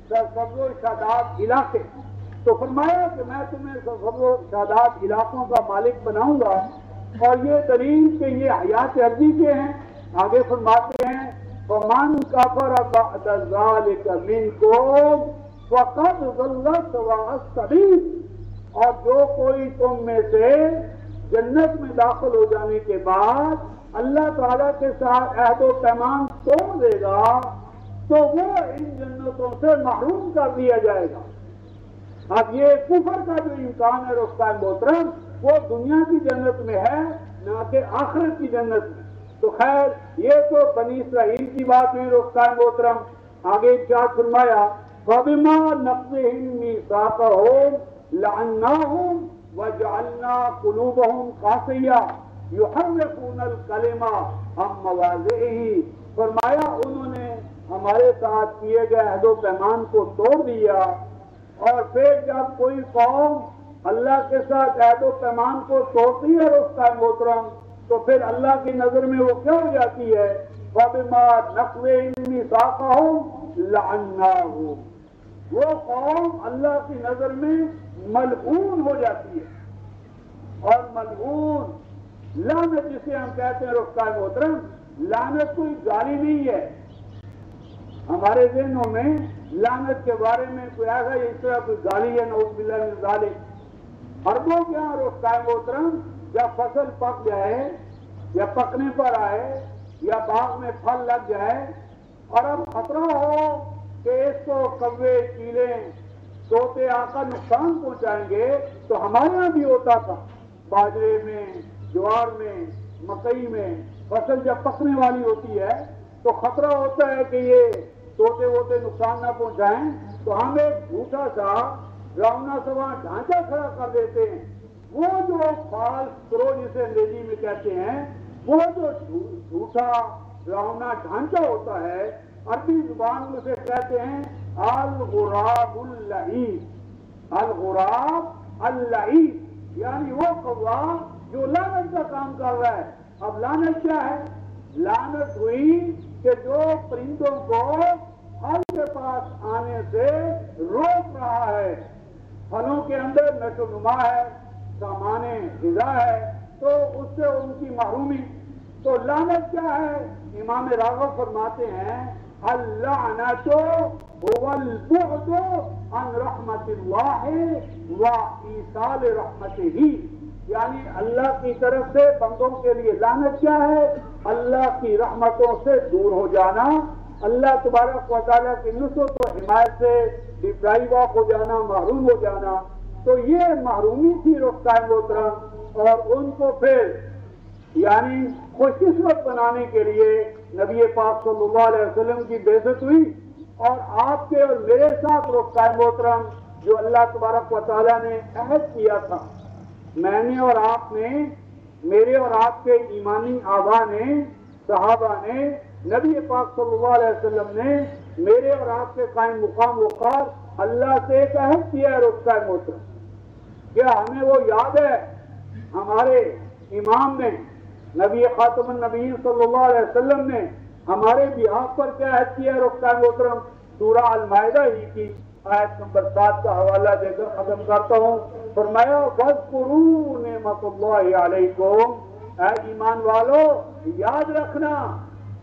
سبز و شاداب علاقے. تو فرمایا کہ میں تمہیں سبز و شاداب علاقوں کا مالک بناؤں گا، اور یہ دلیل کہ یہ حیات ابدی کے ہیں. آگے فرماتے ہیں فَمَنْ كَفَرَ بَعْدَ ذَلِكَ مِنْكُمْ فَقَدْ ضَلَّ سَوَاءَ السَّبِيلِ اور جو کوئی تم میں سے جنت میں داخل ہو جانے کے بعد اللہ تعالیٰ کے ساتھ عہد و پیمان توڑ دے گا تو وہ ان جنتوں سے محروم کر دیا جائے گا. اب یہ کفر کا جو امکان ہے رفقائے محترم وہ دنیا کی جنت میں ہے نہ کہ آخرت کی جنت میں. تو خیر یہ تو بنی اسرائیل کی بات ہوئی رفقائے محترم. آگے ارشاد فرمایا فَبِمَا نَقْضِهِمْ مِيثَاقَهُمْ لَعَنَّاهُمْ وَجَعَلْنَا قُلُوبَهُمْ قَاسِيَةً يُحَرِّفُونَ الْكَلِمَ عَن مَّوَاضِعِهِ فرمایا انہوں نے ہمارے ساتھ کیے گئے عہد و پیمان کو توڑ دیا، اور پھر جب کوئی قوم اللہ کے ساتھ عہد و پیمان کو توڑتی ہے اس کا محترم، تو پھر اللہ کی نظر میں وہ کیا ہو جاتی ہے؟ وَبِمَا نَقْضِهِم مِّيثَاقَهُمْ لَعَنَّاهُمْ، وہ قوم اللہ کی نظر میں ملعون ہو جاتی ہے۔ اور ملعون لعنت جسے ہم کہتے ہیں رفقا محترم، لعنت کوئی گالی نہیں ہے۔ ہمارے ذہنوں میں لعنت کے بارے میں کوئی ایسا اس طرح کوئی گالی ہے، نعوذ باللہ من ذالک۔ عربوں کے یہاں رفقا محترم جب فصل پک جائے یا پکنے پر آئے یا باغ میں پھل لگ جائے اور اب خطرہ ہو کہ اس کو کوے، چیلے، طوطے آ کر نقصان پہنچائیں گے، تو ہمارے یہاں بھی ہوتا تھا، باجرے میں، جوار میں، مکئی میں فصل جب پکنے والی ہوتی ہے تو خطرہ ہوتا ہے کہ یہ طوطے ووطے نقصان نہ پہنچائیں، تو ہم ایک جھوٹا سا ڈراؤنا سوا ڈھانچہ کھڑا کر دیتے ہیں۔ وہ جو فالس کرو جسے انگریزی میں کہتے ہیں، وہ جو جھوٹا ڈراؤنا ڈھانچہ ہوتا ہے، عربی زبان میں اسے کہتے ہیں الغراب اللعین، الغراب اللعین، یعنی وہ کوا جو لعنت کا کام کر رہا ہے۔ اب لعنت کیا ہے؟ لعنت ہوئی کہ جو پرندوں کو پھل کے پاس آنے سے روک رہا ہے، پھلوں کے اندر نشو و نما ہے، سامان غذا ہے، تو اس سے ان کی محرومی۔ تو لعنت کیا ہے؟ امام راغب فرماتے ہیں اللعنت هو البعد عن رحمت اللہ و ایصال رحمتہ، یعنی اللہ کی طرف سے بندوں کے لیے لعنت کیا ہے؟ اللہ کی رحمتوں سے دور ہو جانا، اللہ تبارک و تعالیٰ کی نصرت و حمایت سے ڈپرائیو آف ہو جانا، محروم ہو جانا۔ تو یہ محرومی تھی رفقا محترم، اور ان کو پھر یعنی خوش قسمت بنانے کے لیے نبی پاک صلی اللہ علیہ وسلم کی بعثت ہوئی، اور آپ کے اور میرے ساتھ رفقا محترم جو اللہ تبارک و تعالیٰ نے عہد کیا تھا، میں نے اور آپ نے، میرے اور آپ کے ایمانی آبا نے، صحابہ نے، نبی پاک صلی اللہ علیہ وسلم نے، میرے اور آپ کے قائم مقام وقار اللہ سے ایک عہد کیا ہے رفقا محترم۔ کیا ہمیں وہ یاد ہے؟ ہمارے امام نے، نبی خاتم النبیین صلی اللہ علیہ وسلم نے ہمارے بیہاف پر کیا عہد کیا ہے رفقا محترم؟ سورہ المائدہ ہی کی آیت نمبر 7 کا حوالہ دے کر ختم کرتا ہوں۔ فرمایا وَاذْكُرُوا نِعْمَتَ اللَّهِ عَلَيْكُمْ، اے ایمان والو یاد رکھنا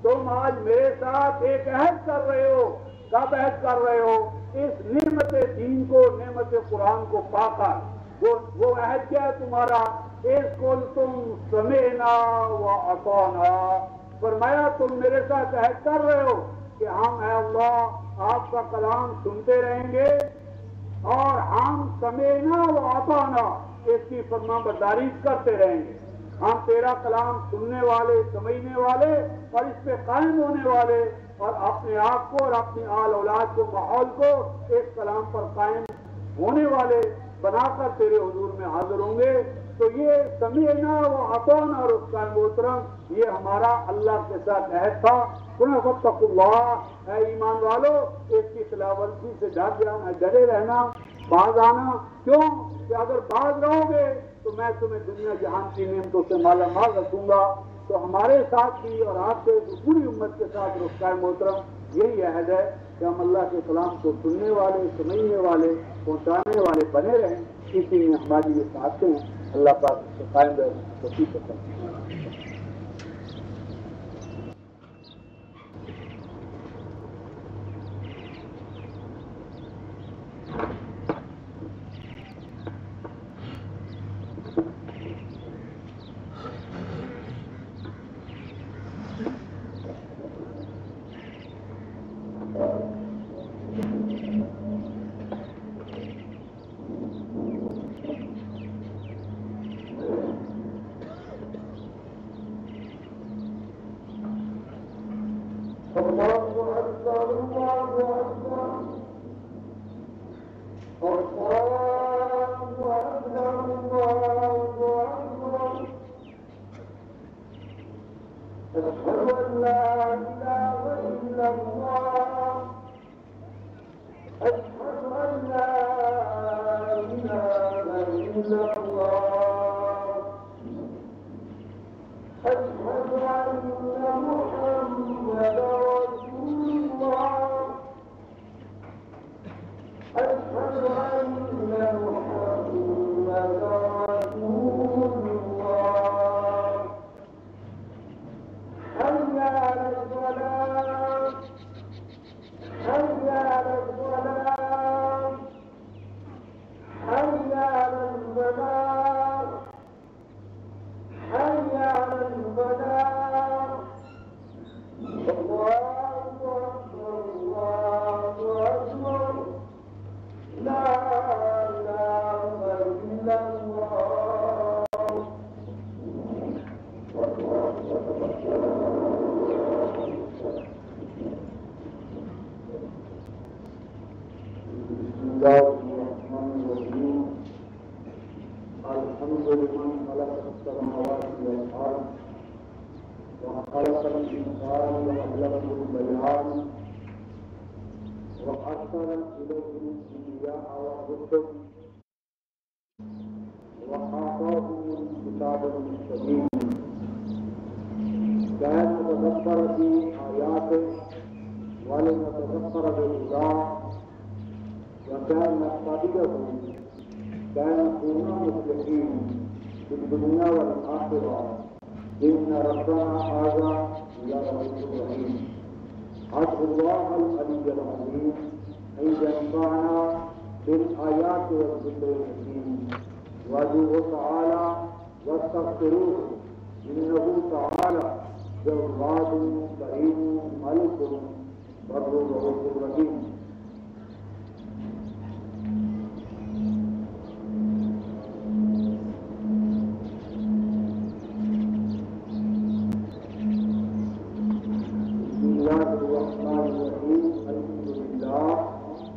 تم آج میرے ساتھ ایک عہد کر رہے ہو۔ کب عہد کر رہے ہو؟ اس نعمت دین کو، نعمت قرآن کو پا کر۔ وہ عہد کیا ہے تمہارا؟ اِذْ قُلْتُمْ سَمِعْنَا وَأَطَعْنَا، فرمایا تم میرے ساتھ عہد کر رہے ہو کہ ہم اے اللہ آپ کا کلام سنتے رہیں گے، اور ہم سمعنا وأطعنا اس کی فرما برداری کرتے رہیں گے۔ ہم تیرا کلام سننے والے، سمجھنے والے اور اس پہ قائم ہونے والے، اور اپنے آپ کو اور اپنی آل اولاد کو، ماحول کو اس کلام پر قائم ہونے والے بنا کر تیرے حضور میں حاضر ہوں گے۔ تو یہ سمعنا وأطعنا رفقا محترم یہ ہمارا اللہ کے ساتھ عہد تھا۔ فاتقوا اللہ، اے ایمان والو اس کی خلاف ورزی سے ڈرے رہنا، باز آنا۔ کیوں کہ اگر باز رہو گے تو میں تمہیں دنیا جہان کی نعمتوں سے مالا مال رکھوں گا۔ تو ہمارے ساتھ بھی اور آپ کے پوری امت کے ساتھ رفقا محترم یہی عہد ہے کہ ہم اللہ کے کلام کو سننے والے، سمجھنے والے، پہنچانے والے بنے رہیں۔ اسی میں ہماری یہ ساتھیں ہیں، اللہ پاک سے قائم رہے، توفیق عطا فرمائے۔ أشهد أن لا إله إلا الله أشهد أن محمدا رسول الله أشهد أن محمدا رسول الله حي على الصلاة حي على الصلاة حي على الفلاح حي على الفلاح الله أكبر الله أكبر لا إله إلا الله بسم الله الرحمن الرحيم الحمد لمن خلق السماوات والأرض وخلق الإنسان وخلقه البيان وأرسل إليه الأنبياء والرسل وأعطاهم الكتاب المستبين كان يتدبر في آياته ولنتدبر بالهدى وكان يقتديه كان يكون مفلحين في الدنيا والآخرة إن ربنا هذا لرؤوف رحيم أدعو الله العلي العظيم أن ينفعنا بالآيات والذكر الحكيم وادعوه تعالى واستغفروه إنه تعالى جواد كريم ملك بر رؤوف رحيم.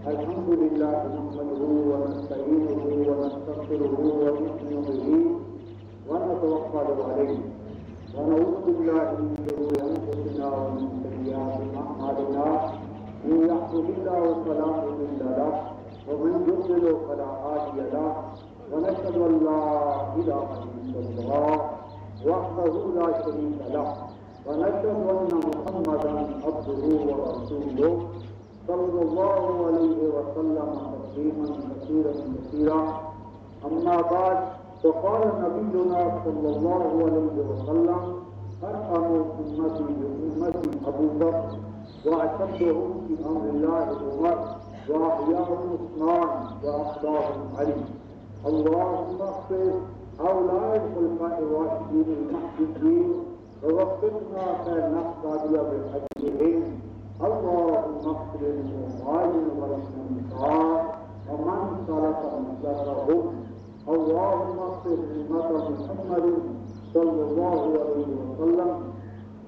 الحمد لله نحمده ونستعينه ونستغفره ونؤمن به ونتوكل عليه ونعوذ بالله من شرور انفسنا ومن سيئات اعمالنا من يهده الله فلا مضل له ومن يضلل فلا هادي له ونشهد ان لا اله الا الله وحده لا شريك له ونشهد ان محمدا عبده ورسوله صلى الله عليه وسلم تسليما كثيرا كثيرا. أما بعد فقال نبينا صلى الله عليه وسلم أرحم أمتي بأمتي أبو بكر وأشدهم في أمر الله عمر وأحياهم عثمان وأخلاهم علي. اللهم اغفر هؤلاء الخلفاء الراشدين المحدثين ووفقنا خير نقتدي بحجهم. اللهم اغفر للمهاجر والأنصار ومن سلك مسلكهم. اللهم اغفر لأمة محمد صلى الله عليه وسلم.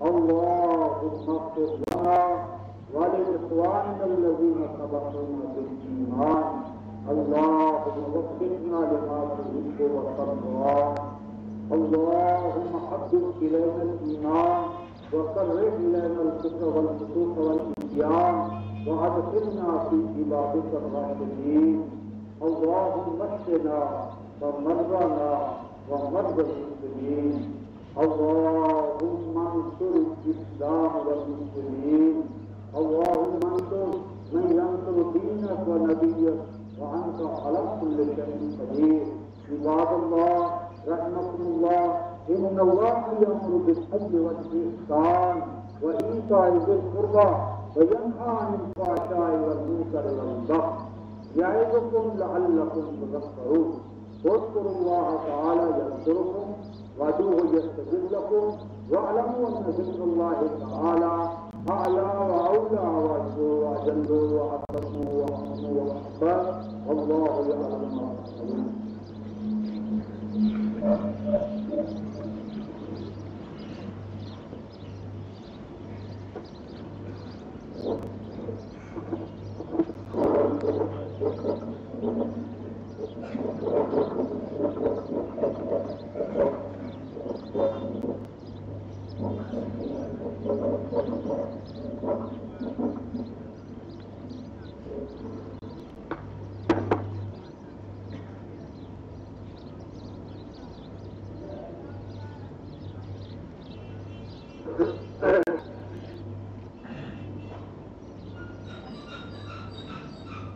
اللهم اغفر لنا ولإخواننا الذين سبقونا بالإيمان. اللهم وفقنا لما تحب وترضى. اللهم حبب إلينا الإيمان وكره إلينا الكفر والفسوق والعصيان وأدخلنا في عبادك الراشدين. اللهم اشفنا ومرضنا ومرضى المسلمين. اللهم انصر الإسلام والمسلمين. اللهم انصر من ينصر دينك ونبيك وأنت على كل شيء قدير. عباد الله رحمكم الله إن الله يأمر بالعدل والإحسان وإيتاء ذي القربى وينهى عن الفحشاء والمنكر والبغي يعظكم لعلكم تذكرون. واذكروا الله تعالى يذكركم وادعوه يستجب لكم واعلموا أن ذكر الله تعالى أعلى وأولى وأجل وأكرم وأحسن وأحسن والله يعلم ما تفعلون.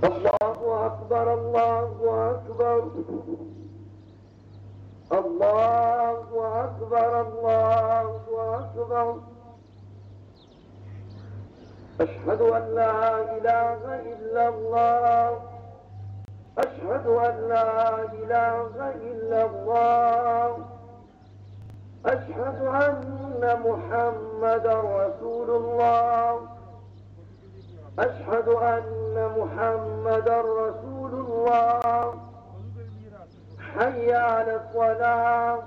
الله أكبر الله أكبر الله أكبر الله أكبر. أشهد أن لا إله إلا الله أشهد أن لا إله إلا الله أشهد أن محمدا رسول الله أشهد أن محمدا رسول الله. حي على الصلاة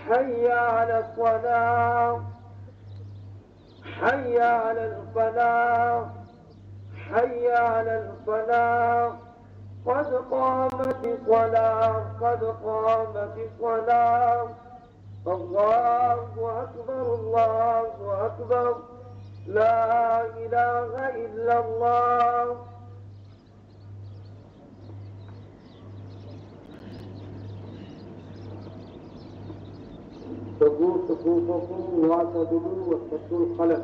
حي على الصلاة حي على الفلاح حي على الفلاح. قد قامت الصلاة قد قامت الصلاة. الله أكبر الله أكبر لا إله إلا الله. سبوا صفوفكم واعتدلوا واتقوا الخلق.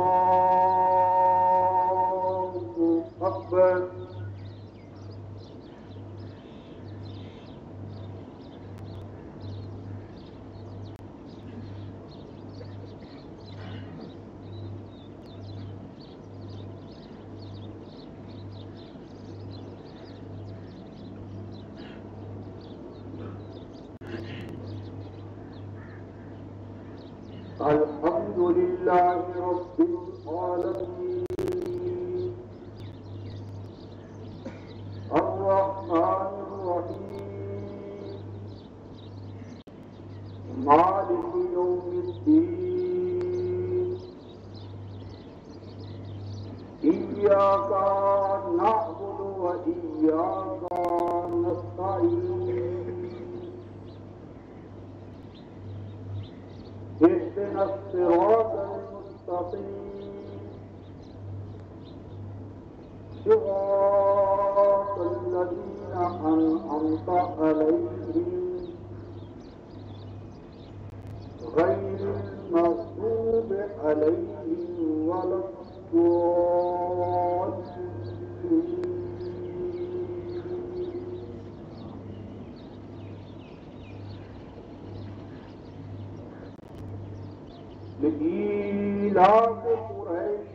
Allahu Akbar. Alhamdulillahi Rabbil Alameen. Ar-Rahmanir Rahim. Maliki Yawmiddin. Iyyaka na'budu wa iyyaka nasta'in. اهدنا الصراط المستقيم صراط الذين أنعمت عليهم غير المغضوب عليهم ولا الضالين. لإيلاف قريش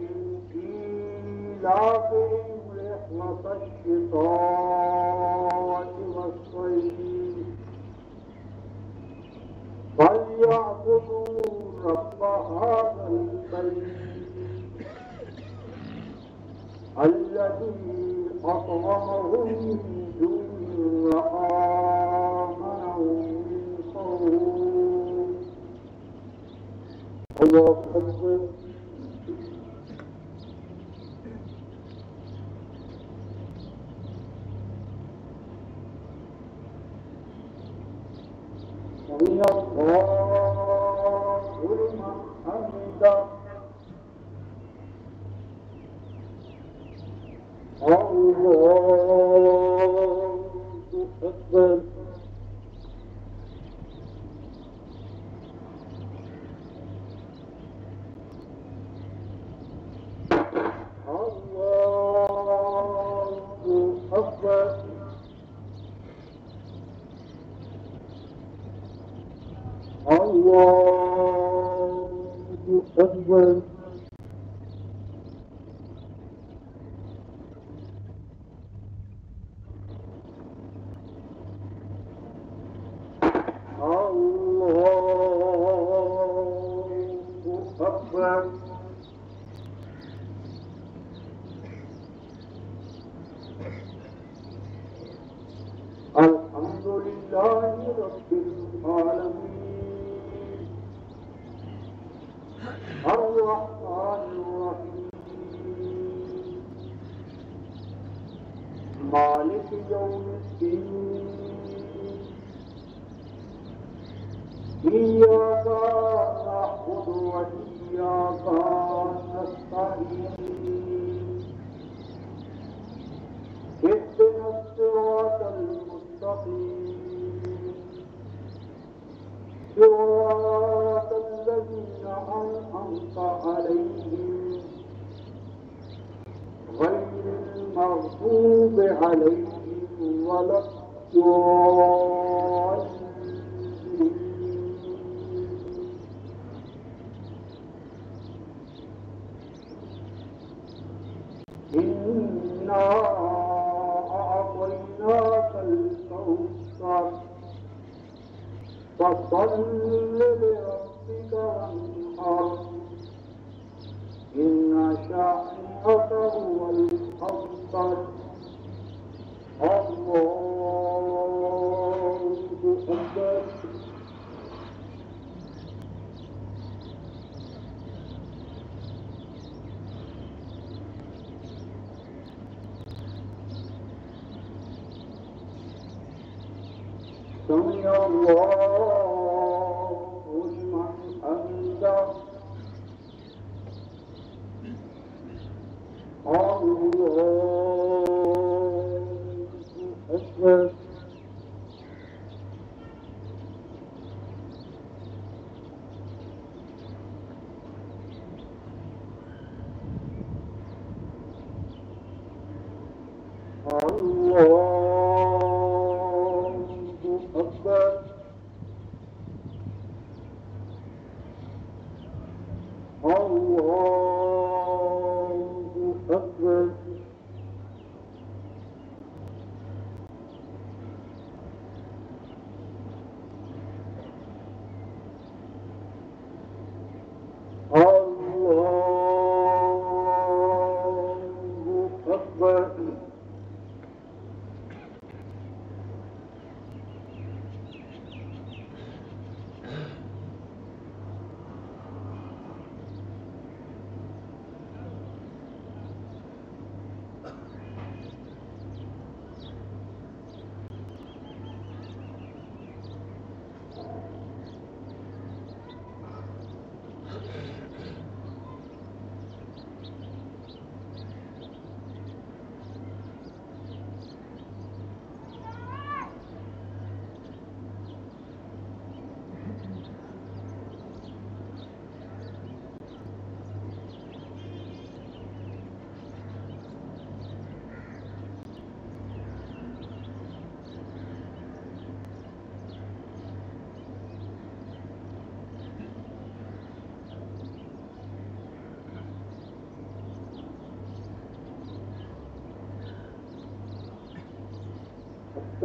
إيلافهم رحلة الشتاء والصيف فليعبدوا رب هذا البيت الذي أطعمهم من جوع وآمنهم من خوف. الله أكبر. سمع الله لمن حمده. الله أكبر. الله أكبر. الحمد لله رب العالمين. الرحمن الرحيم مالك يوم الدين إياك نعبد وإياك نستعين اهدنا الصراط المستقيم صراط الذين أنعمت عليهم غير المغضوب عليهم ولا الضالين. إنا أعطيناك الكوثر فصل لربك وانحر إن شانئك هو الأبتر. الله أكبر. سمع الله لمن حمده. الله أكبر. الله أكبر. الله أكبر. الله أكبر.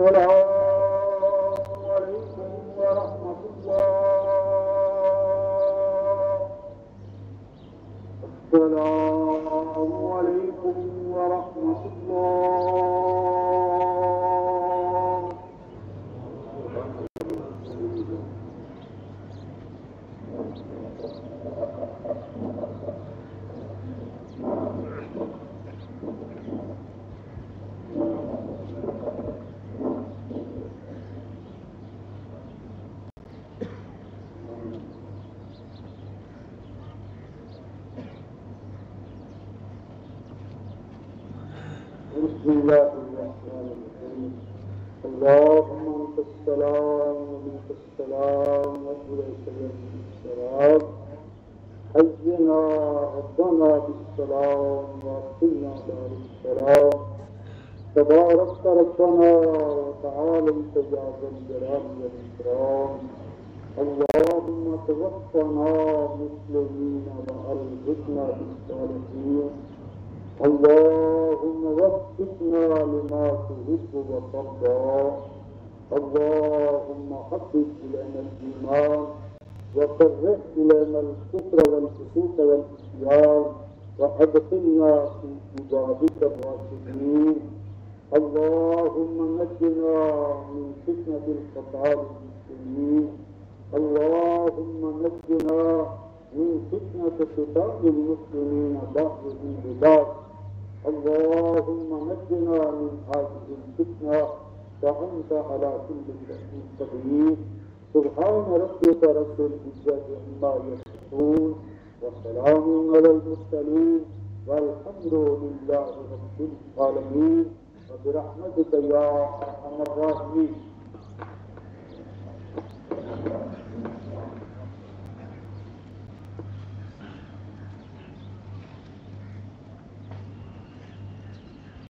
السلام عليكم ورحمة الله. السلام عليكم ورحمة الله. بسم الله الرحمن الرحيم. اللهم أنت السلام ومنك السلام وإليك السلام. حينا ربنا بالسلام وأقمنا دار السلام. تبارك ربنا وتعالى يا ذا الجلال والإكرام. اللهم توفنا مسلمين وألحقنا بالصالحين. اللهم وفقنا لما تحب وترضى. اللهم حبب إلينا الإيمان وكره إلينا الكفر والفسوق والعصيان وأدخلنا في عبادك الراشدين. اللهم نجنا من فتنة القتال المسلمين. اللهم نجنا من فتنة شيطان المسلمين بعضهم ببعض اللهم نجنا من هذه الفتنة فأنت على كل شيء قدير سبحان ربك رب العزة عما يصفون وسلام على المرسلين والحمد لله رب العالمين وبرحمتك يا أرحم الراحمين